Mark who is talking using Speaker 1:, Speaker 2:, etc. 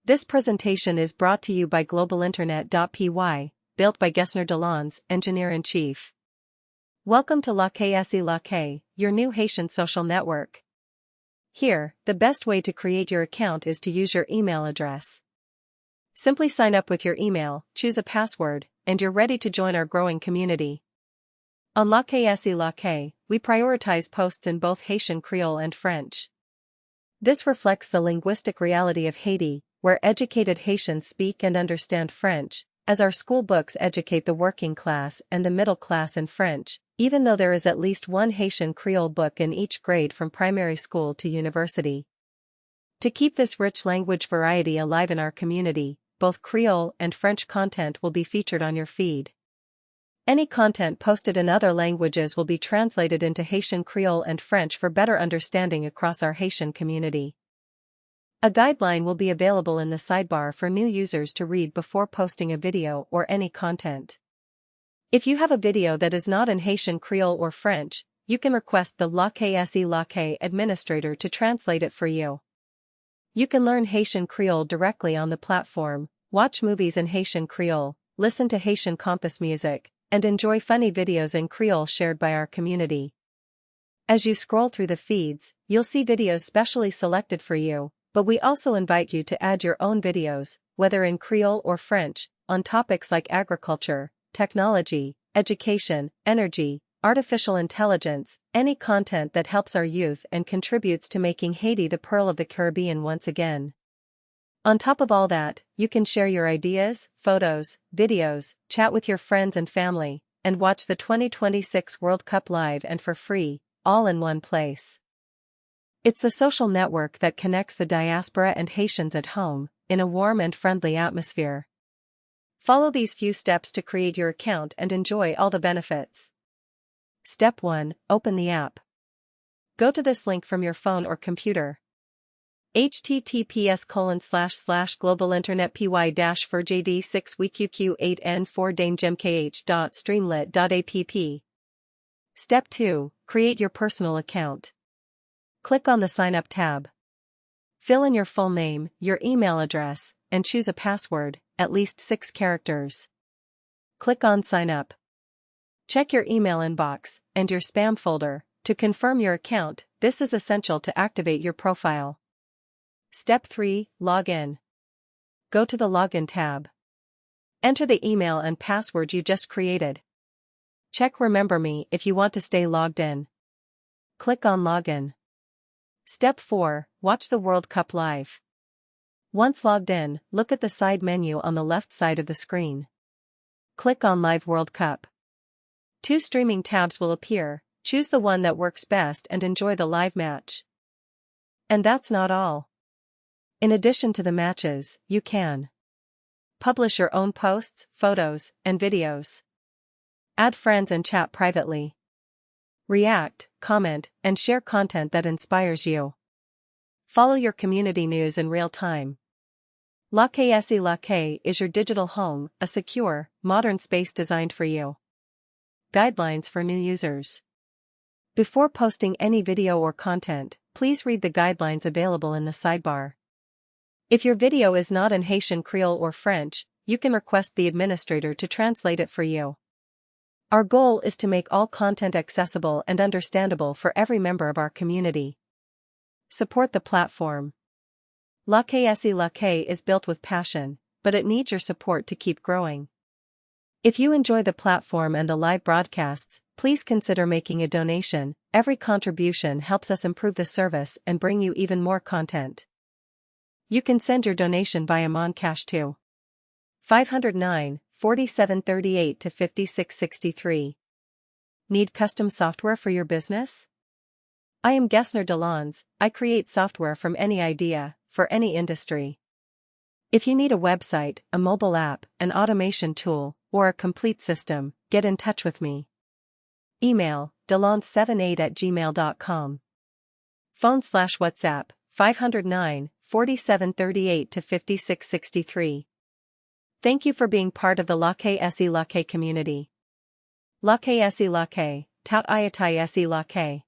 Speaker 1: This presentation is brought to you by globalinternet.py, built by Gesner Deslandes, Engineer-in-Chief. Welcome to Lakay, your new Haitian social network. Here, the best way to create your account is to use your email address. Simply sign up with your email, choose a password, and you're ready to join our growing community. On Lakay, we prioritize posts in both Haitian Creole and French. This reflects the linguistic reality of Haiti, where educated Haitians speak and understand French, as our school books educate the working class and the middle class in French, even though there is at least one Haitian Creole book in each grade from primary school to university. To keep this rich language variety alive in our community, both Creole and French content will be featured on your feed. Any content posted in other languages will be translated into Haitian Creole and French for better understanding across our Haitian community. A guideline will be available in the sidebar for new users to read before posting a video or any content. If you have a video that is not in Haitian Creole or French, you can request the Lakay administrator to translate it for you. You can learn Haitian Creole directly on the platform, watch movies in Haitian Creole, listen to Haitian compas music, and enjoy funny videos in Creole shared by our community. As you scroll through the feeds, you'll see videos specially selected for you, but we also invite you to add your own videos, whether in Creole or French, on topics like agriculture, technology, education, energy, artificial intelligence, any content that helps our youth and contributes to making Haiti the pearl of the Caribbean once again. On top of all that, you can share your ideas, photos, videos, chat with your friends and family, and watch the 2026 World Cup live and for free, all in one place. It's the social network that connects the diaspora and Haitians at home, in a warm and friendly atmosphere. Follow these few steps to create your account and enjoy all the benefits. Step 1. Open the app. Go to this link from your phone or computer. https://globalinternet.py-4jd6wqq8n4dangemkh.streamlit.app. Step 2. Create your personal account. Click on the Sign Up tab. Fill in your full name, your email address, and choose a password, at least 6 characters. Click on Sign Up. Check your email inbox and your spam folder to confirm your account. This is essential to activate your profile. Step 3. Log in. Go to the Login tab. Enter the email and password you just created. Check Remember Me if you want to stay logged in. Click on Login. Step 4. Watch the World Cup live. Once logged in, look at the side menu on the left side of the screen. Click on Live World Cup. 2 streaming tabs will appear. Choose the one that works best and enjoy the live match. And that's not all. In addition to the matches, you can publish your own posts, photos, and videos. Add friends and chat privately. React, comment, and share content that inspires you. Follow your community news in real time. Lakay is your digital home, a secure, modern space designed for you. Guidelines for new users. Before posting any video or content, please read the guidelines available in the sidebar. If your video is not in Haitian Creole or French, you can request the administrator to translate it for you. Our goal is to make all content accessible and understandable for every member of our community. Support the platform. Lakay is built with passion, but it needs your support to keep growing. If you enjoy the platform and the live broadcasts, please consider making a donation. Every contribution helps us improve the service and bring you even more content. You can send your donation via MonCash to 509-4738 to 5663. Need custom software for your business? I am Gesner Deslandes. I create software from any idea, for any industry. If you need a website, a mobile app, an automation tool, or a complete system, get in touch with me. Email, deslandes78@gmail.com. Phone/WhatsApp, 509-4738 to 5663. Thank you for being part of the Lakay community. Lakay, tout ayatai Lakay.